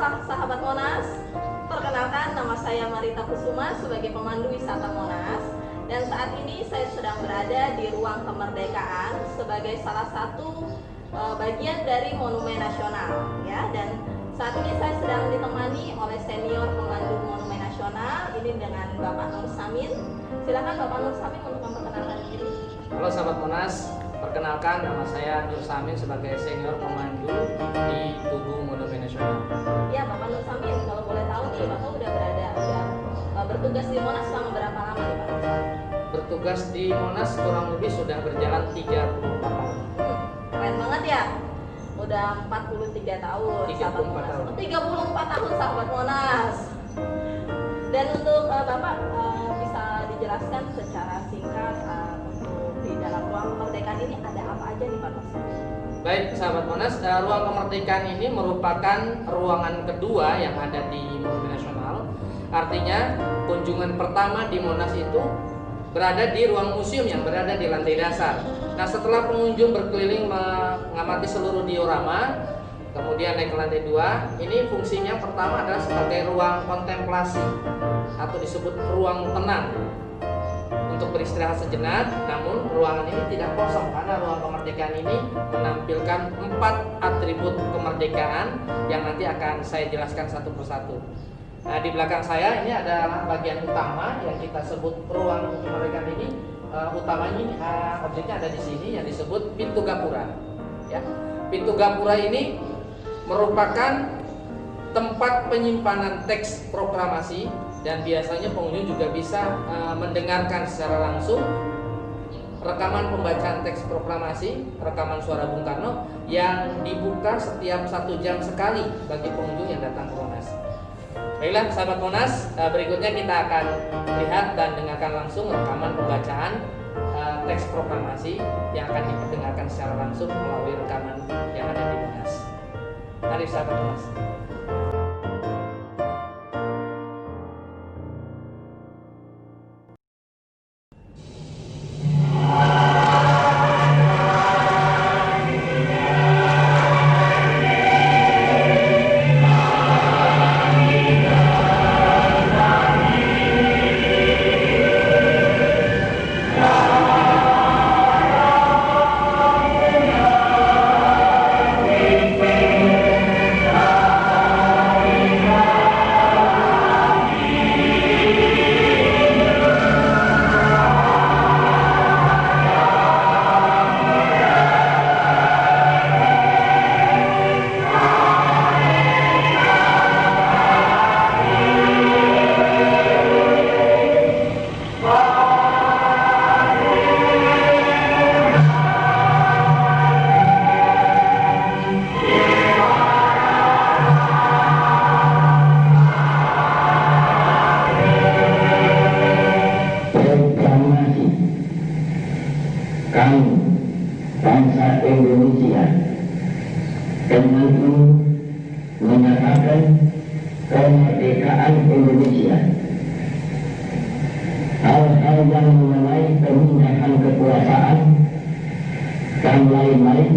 sahabat Monas, perkenalkan nama saya Marita Kusuma sebagai pemandu wisata Monas. Dan saat ini saya sedang berada di Ruang Kemerdekaan sebagai salah satu bagian dari Monumen Nasional, ya. Dan saat ini saya sedang ditemani oleh senior pemandu Monumen Nasional, ini dengan Bapak Nur Samin. Silakan Bapak Nur Samin untuk memperkenalkan diri. Halo sahabat Monas, perkenalkan nama saya Nur Samin sebagai senior pemandu di tubuh Monumen Nasional. Ya, Bapak Nur Samin, kalau boleh tahu nih, Bapak udah bertugas di Monas selama berapa lama nih, Pak? Bertugas di Monas kurang lebih sudah berjalan 34 tahun. Keren banget ya. Udah 43 tahun 34 sahabat Monas. tahun. 34 tahun sahabat Monas. Dan untuk Bapak bisa dijelaskan secara singkat untuk di dalam ruang kemerdekaan ini ada apa aja nih Pak Nur? Baik sahabat Monas, ruang kemerdekaan ini merupakan ruangan kedua yang ada di Monumen Nasional. Artinya kunjungan pertama di Monas itu berada di ruang museum yang berada di lantai dasar. Nah, setelah pengunjung berkeliling mengamati seluruh diorama, kemudian naik ke lantai 2, ini fungsinya pertama adalah sebagai ruang kontemplasi atau disebut ruang tenang untuk beristirahat sejenak. Namun ruangan ini tidak kosong karena ruang kemerdekaan ini menampilkan 4 atribut kemerdekaan yang nanti akan saya jelaskan satu persatu. Nah, di belakang saya ini adalah bagian utama yang kita sebut ruang kemerdekaan ini. Utamanya objeknya ada di sini yang disebut pintu gapura. Ya, pintu gapura ini merupakan tempat penyimpanan teks proklamasi dan biasanya pengunjung juga bisa mendengarkan secara langsung rekaman pembacaan teks proklamasi, rekaman suara Bung Karno yang dibuka setiap 1 jam sekali bagi pengunjung yang datang ke Monas. Baiklah sahabat Monas, berikutnya kita akan lihat dan dengarkan langsung rekaman pembacaan teks proklamasi yang akan diperdengarkan secara langsung melalui rekaman yang ada di Monas. Mari sahabat Monas. Kami, bangsa Indonesia, dengan ini menyatakan kemerdekaan Indonesia. Hal-hal yang mengenai pemindahan kekuasaan dan lain-lain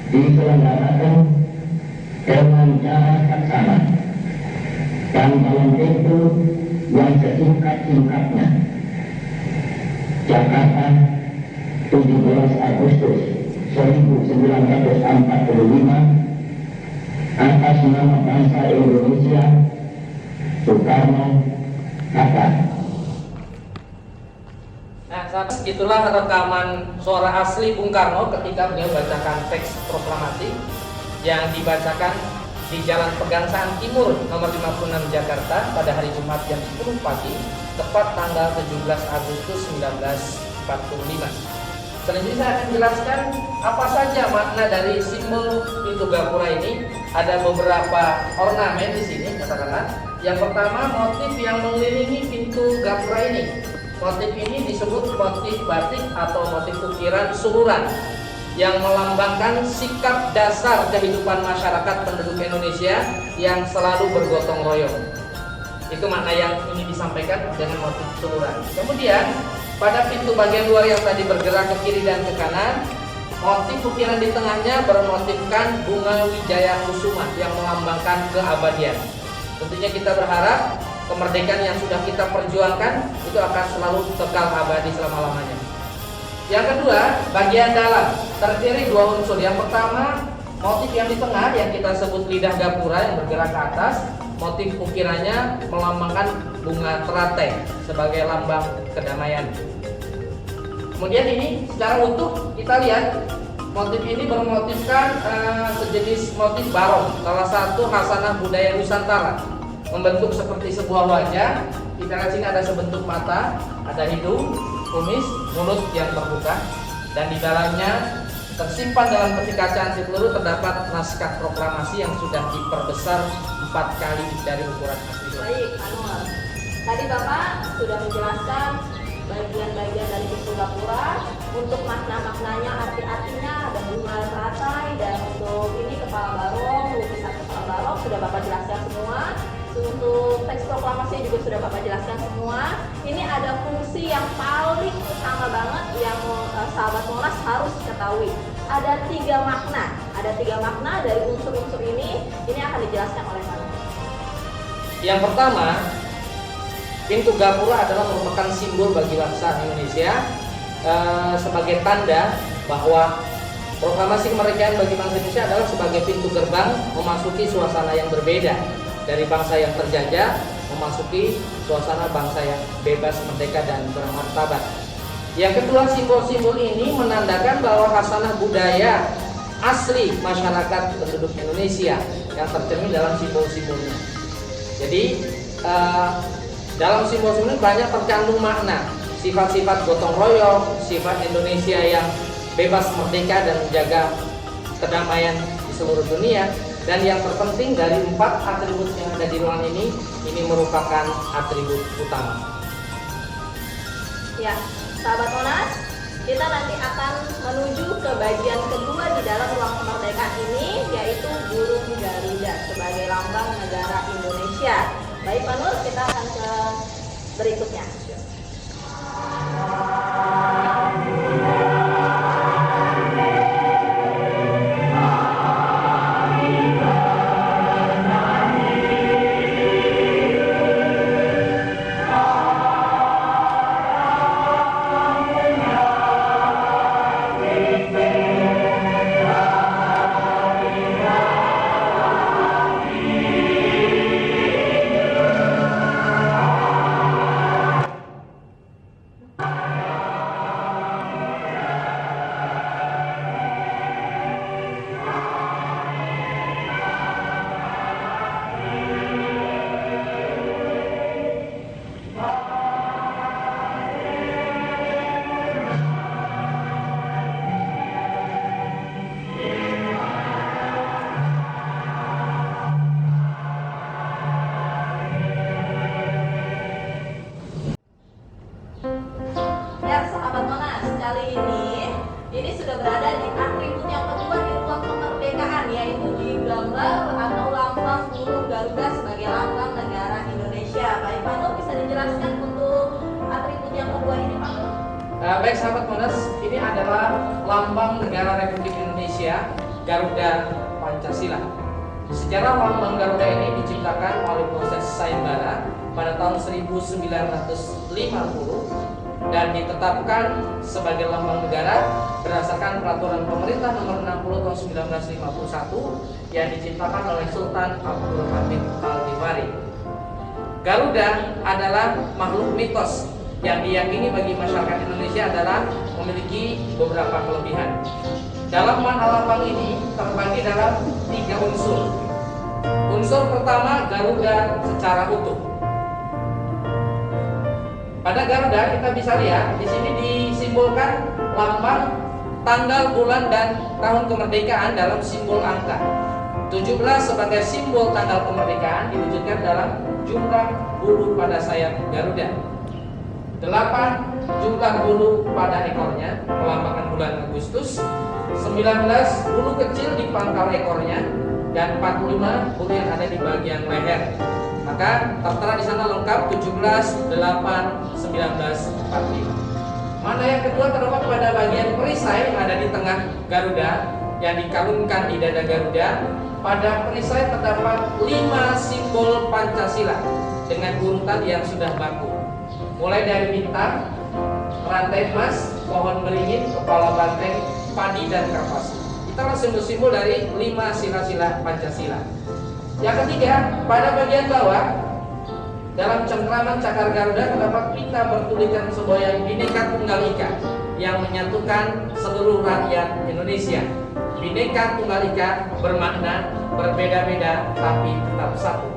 diselenggarakan dengan cara saksama dan dalam tempo yang sesingkat-singkatnya. Jakarta, 17 Agustus 1945, atas nama bangsa Indonesia, Soekarno, Hatta. Nah, sahabat, itulah rekaman suara asli Bung Karno ketika beliau bacakan teks proklamasi yang dibacakan di Jalan Pegangsaan Timur nomor 56 Jakarta pada hari Jumat jam 10 pagi, tepat tanggal 17 Agustus 1945. Selanjutnya saya akan jelaskan apa saja makna dari simbol pintu gapura ini. Ada beberapa ornamen di sini, katakanlah. Yang pertama, motif yang mengelilingi pintu gapura ini. Motif ini disebut motif batik atau motif ukiran suluran yang melambangkan sikap dasar kehidupan masyarakat penduduk Indonesia yang selalu bergotong royong. Itu makna yang ingin disampaikan dengan motif suluran. Kemudian pada pintu bagian luar yang tadi bergerak ke kiri dan ke kanan, motif ukiran di tengahnya bermotifkan bunga wijaya kusuma yang melambangkan keabadian. Tentunya kita berharap kemerdekaan yang sudah kita perjuangkan itu akan selalu kekal abadi selama-lamanya. Yang kedua, bagian dalam terdiri dua unsur. Yang pertama, motif yang di tengah yang kita sebut lidah gapura yang bergerak ke atas. Motif ukirannya melambangkan bunga teratai sebagai lambang kedamaian. Kemudian ini secara utuh kita lihat motif ini bermotifkan sejenis motif barong, salah satu khasanah budaya Nusantara, membentuk seperti sebuah wajah. Kita lihat sini ada sebentuk mata, ada hidung, kumis, mulut yang terbuka, dan di dalamnya tersimpan dalam peti kaca anti peluru terdapat naskah proklamasi yang sudah diperbesar 4 kali dari ukuran asli. Baik, Anwar. Tadi Bapak sudah menjelaskan bagian-bagian dari pintu gapura. Untuk makna-maknanya, arti-artinya ada bunga teratai, dan untuk ini kepala barong, lukisan kepala barong sudah Bapak jelaskan semua. Untuk teks proklamasinya juga sudah Bapak jelaskan semua. Ini ada fungsi yang paling utama banget yang sahabat Monas harus ketahui. Ada 3 makna. Ada 3 makna dari unsur-unsur ini. Ini akan dijelaskan oleh Pak. Yang pertama, pintu gapura adalah merupakan simbol bagi bangsa Indonesia sebagai tanda bahwa proklamasi kemerdekaan bagi bangsa Indonesia adalah sebagai pintu gerbang memasuki suasana yang berbeda dari bangsa yang terjajah memasuki suasana bangsa yang bebas, merdeka, dan bermartabat. Yang kedua, simbol-simbol ini menandakan bahwa khasanah budaya asli masyarakat penduduk Indonesia yang tercermin dalam simbol-simbolnya. Jadi dalam simbol-simbol ini banyak terkandung makna, sifat-sifat gotong royong, sifat Indonesia yang bebas, merdeka, dan menjaga kedamaian di seluruh dunia. Dan yang terpenting dari 4 atribut yang ada di ruangan ini merupakan atribut utama. Ya, sahabat Monas, kita nanti akan menuju ke bagian kedua di dalam ruang kemerdekaan ini, yaitu burung Garuda sebagai lambang negara Indonesia. Baik Pak Nur, kita akan ke berikutnya. Ini sudah berada di atribut yang kedua di ruang kemerdekaan, yaitu digambar atau lambang burung Garuda sebagai lambang negara Indonesia. Baik Pak Nur, bisa dijelaskan untuk atribut yang kedua ini Pak Nur? Baik sahabat Monas, ini adalah lambang negara Republik Indonesia, Garuda Pancasila. Sejarah lambang Garuda ini diciptakan oleh proses sayembara pada tahun 1950 dan ditetapkan sebagai lambang negara berdasarkan peraturan pemerintah nomor 60 tahun 1951 yang diciptakan oleh Sultan Abdul Hamid Al-Tifari. Garuda adalah makhluk mitos yang diyakini bagi masyarakat Indonesia adalah memiliki beberapa kelebihan. Dalam makna lambang ini terbagi dalam 3 unsur. Unsur pertama, Garuda secara utuh. Pada Garuda kita bisa lihat di sini disimbolkan lambang, tanggal, bulan, dan tahun kemerdekaan dalam simbol angka. 17 sebagai simbol tanggal kemerdekaan diwujudkan dalam jumlah bulu pada sayap Garuda. 8 jumlah bulu pada ekornya melambangkan bulan Agustus. 19 bulu kecil di pangkal ekornya, dan 45 bulu yang ada di bagian leher. Maka tertera di sana lengkap 17, 8, 19, 45. Mana yang kedua terdapat pada bagian perisai yang ada di tengah Garuda yang dikalungkan di dada Garuda. Pada perisai terdapat 5 simbol Pancasila dengan urutan yang sudah baku. Mulai dari bintang, rantai emas, pohon beringin, kepala banteng, padi dan kapas. Itulah simbol-simbol dari 5 sila-sila Pancasila. Yang ketiga, pada bagian bawah dalam cengkraman cakar Garuda terdapat pita bertuliskan semboyan Bhinneka Tunggal Ika yang menyatukan seluruh rakyat Indonesia. Bhinneka Tunggal Ika bermakna berbeda-beda tapi tetap satu.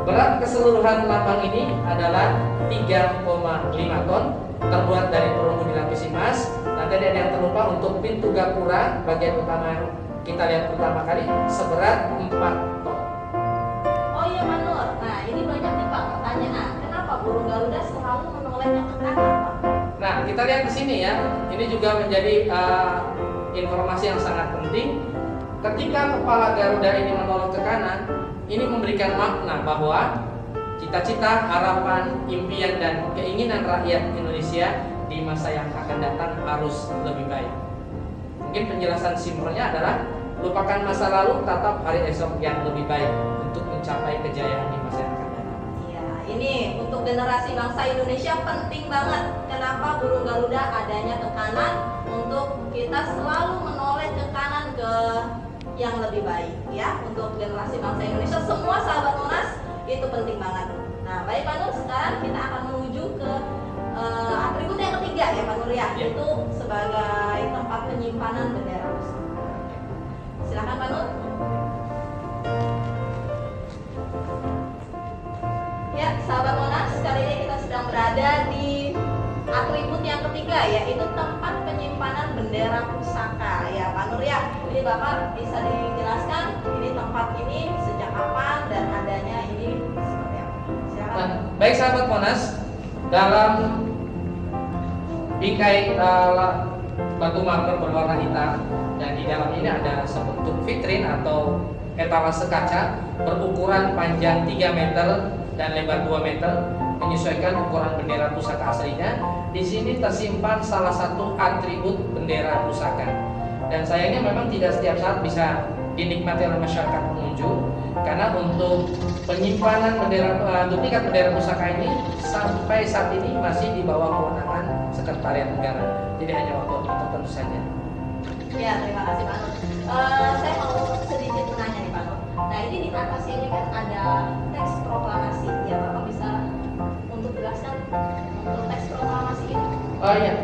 Berat keseluruhan lambang ini adalah 3,5 ton, terbuat dari perunggu dilapisi emas. Dan tadi ada yang terlupa untuk pintu gapura bagian utama yang kita lihat pertama kali seberat 4 ton. Oh iya Pak Nur, nah ini banyak nih Pak pertanyaan. Kenapa burung Garuda selalu menolehnya ke kanan Pak? Nah, kita lihat di sini ya. Ini juga menjadi informasi yang sangat penting. Ketika kepala Garuda ini menoleh ke kanan, ini memberikan makna bahwa cita-cita, harapan, impian, dan keinginan rakyat Indonesia di masa yang akan datang harus lebih baik. Mungkin penjelasan simpelnya adalah lupakan masa lalu, tatap hari esok yang lebih baik untuk mencapai kejayaan di masa yang akan datang. Iya, ini untuk generasi bangsa Indonesia penting banget. Kenapa burung Garuda adanya ke kanan? Untuk kita selalu menoleh ke kanan ke yang lebih baik ya, untuk generasi bangsa Indonesia. Semua sahabat Monas itu penting banget. Nah, baik Pak Nur, sekarang kita akan menuju ke atribut yang ketiga ya Pak Nur ya, itu sebagai tempat penyimpanan bendera pusaka. Silakan Pak Nur. Ya, sahabat Monas, kali ini kita sedang berada di atribut yang ketiga, yaitu tempat penyimpanan bendera pusaka ya Pak Nur ya. Jadi Bapak bisa dijelaskan ini tempat ini sejak kapan dan adanya ini seperti apa? Silakan. Nah, baik sahabat Monas, dalam bingkai batu marmer berwarna hitam dan di dalam ini ada sebentuk vitrin atau etalase kaca berukuran panjang 3 meter dan lebar 2 meter, menyesuaikan ukuran bendera pusaka aslinya. Di sini tersimpan salah satu atribut bendera pusaka. Dan sayangnya memang tidak setiap saat bisa dinikmati oleh masyarakat pengunjung, karena untuk penyimpanan duplikat bendera pusaka ini sampai saat ini masih di bawah kewenangan Sekretariat Negara. Jadi hanya waktu tertentu saja. Ya, terima kasih Pak Nur. Saya mau sedikit menanya nih Pak Nur. Nah, ini di atas ini kan ada teks proklamasi. Ya, Bapak bisa untuk jelaskan untuk teks proklamasi ini? Oh iya,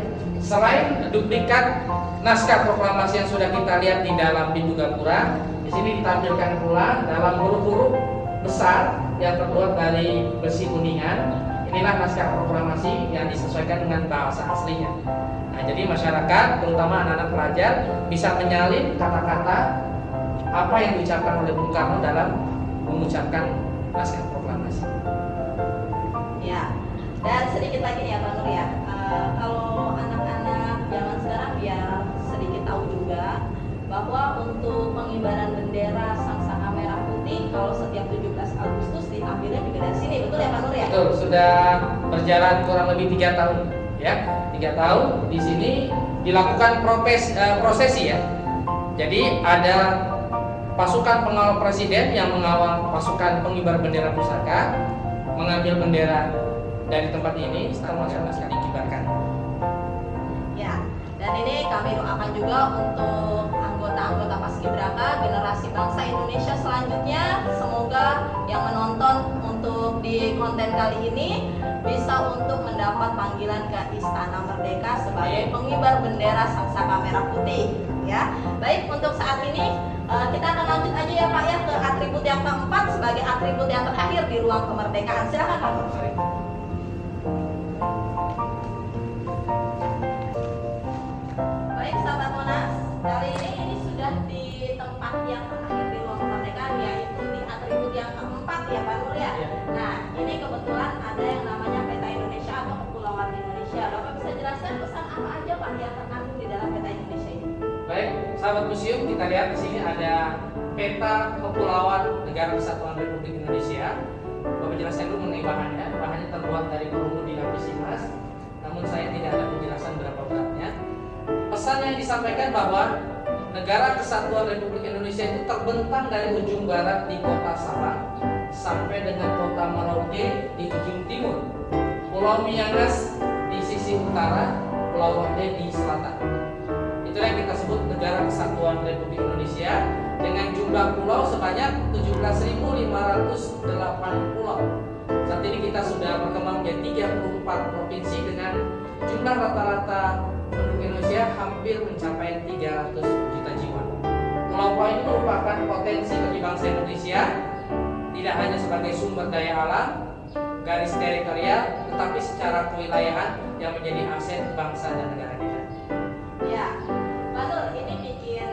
selain duplikat naskah proklamasi yang sudah kita lihat di dalam pintu gapura, di sini ditampilkan pula dalam huruf-huruf besar yang terbuat dari besi kuningan. Inilah naskah proklamasi yang disesuaikan dengan bahasa aslinya. Nah, jadi masyarakat, terutama anak-anak pelajar, bisa menyalin kata-kata apa yang diucapkan oleh Bung Karno dalam mengucapkan naskah proklamasi. Ya, dan sedikit lagi nih ya Pak Nur ya. Kalau anak-anak zaman sekarang biar sedikit tahu juga bahwa untuk pengibaran bendera Sangsaka Merah Putih kalau setiap 17 Agustus diambilnya juga dari sini, betul ya Pak Nur ya? Betul, sudah berjalan kurang lebih 3 tahun ya. 3 tahun di sini dilakukan prosesi ya. Jadi ada pasukan pengawal presiden yang mengawal pasukan pengibar bendera pusaka, mengambil bendera dari tempat ini setelah naskah dikibarkan. Ya, dan ini kami doakan juga untuk anggota-anggota Paskibraka generasi bangsa Indonesia selanjutnya, semoga yang menonton untuk di konten kali ini bisa untuk mendapat panggilan ke Istana Merdeka sebagai pengibar bendera Sangsaka Merah Putih ya. Baik, untuk saat ini kita akan lanjut aja ya Pak ya ke atribut yang keempat sebagai atribut yang terakhir di ruang kemerdekaan. Silakan Pak. Baik sahabat Monas, kali ini sudah di tempat yang terakhir di ruang kemerdekaan, yaitu di atribut yang keempat ya Pak Nur ya. Nah, ini kebetulan ada yang namanya peta Indonesia atau Kepulauan Indonesia. Bapak bisa jelaskan pesan apa aja Pak yang terkandung di dalam peta Indonesia ini? Baik, sahabat museum, kita lihat di sini ada peta Kepulauan Negara Kesatuan Republik Indonesia. Bapak jelaskan dulu mengenai bahannya. Bahannya terbuat dari perunggu dilapisi emas. namun saya tidak ada penjelasan berapa beratnya. Pesan yang disampaikan bahwa Negara Kesatuan Republik Indonesia itu terbentang dari ujung barat di kota Sabang sampai dengan kota Merauke di ujung timur, Pulau Miangas di sisi utara, Pulau Ronde di selatan. Itulah yang kita sebut Negara Kesatuan Republik Indonesia dengan jumlah pulau sebanyak 17.508 pulau. Saat ini kita sudah berkembang menjadi 34 provinsi dengan jumlah rata-rata penduduk Indonesia hampir mencapai 300 juta jiwa. Pulau-pulau ini merupakan potensi bagi bangsa Indonesia, tidak hanya sebagai sumber daya alam, garis teritorial, tetapi secara kewilayahan yang menjadi aset bangsa dan negara kita. Ya, Pak Nur, ini bikin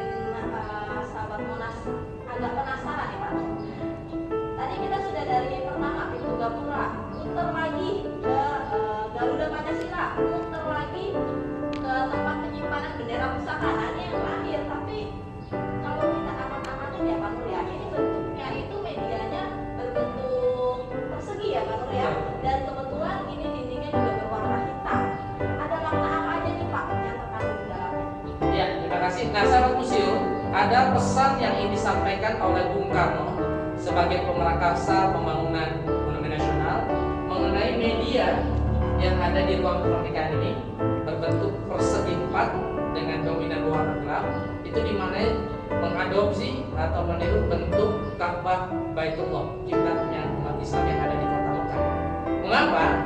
sahabat Monas agak penasaran nih Pak Nur. Tadi kita sudah dari pertama Pintu Gapura, muter lagi ke Garuda Pancasila, muter lagi ke tempat penyimpanan bendera pusaka. Nah, ini yang terakhir. Tapi kalau kita amat-amatin ya Pak Nur ya, ini bentuknya itu medianya berbentuk persegi ya Pak Nur ya. Dan kebetulan ini dindingnya juga berwarna hitam. Ada makna apa aja nih Pak yang terkandung di dalamnya? Ya, terima kasih. Nah, sahabat museum, ada pesan yang ingin disampaikan oleh Bung Karno sebagai pemrakarsa pembangunan Monumen Nasional mengenai media yang ada di ruang kemerdekaan ini berbentuk persegi 4 dengan dominan warna gelap, itu dimaknai mengadopsi atau meniru bentuk Ka'bah Baitullah, kiblatnya umat Islam yang ada di kota Mekah. Mengapa?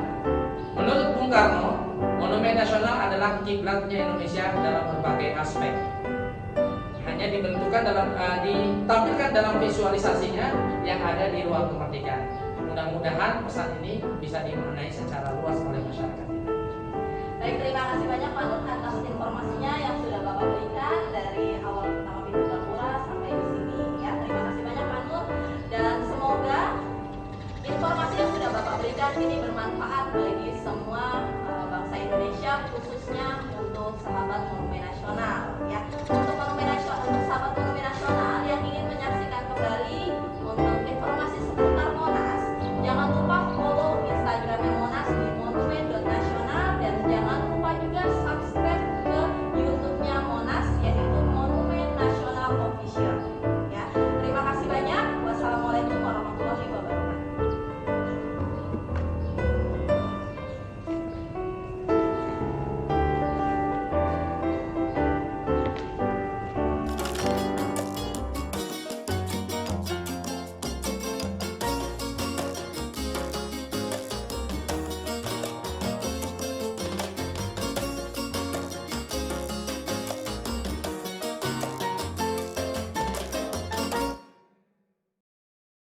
Menurut Bung Karno, Monumen Nasional adalah kiblatnya Indonesia dalam berbagai aspek. Hanya ditampilkan dalam visualisasinya yang ada di ruang kemerdekaan. Mudah-mudahan pesan ini bisa dimaknai secara luas oleh masyarakat kita. Baik, terima kasih banyak Pak Nur atas informasinya yang sudah Bapak berikan dari awal pertama Pintu Gapura sampai di sini ya. Terima kasih banyak Pak Nur, dan semoga informasi yang sudah Bapak berikan ini bermanfaat bagi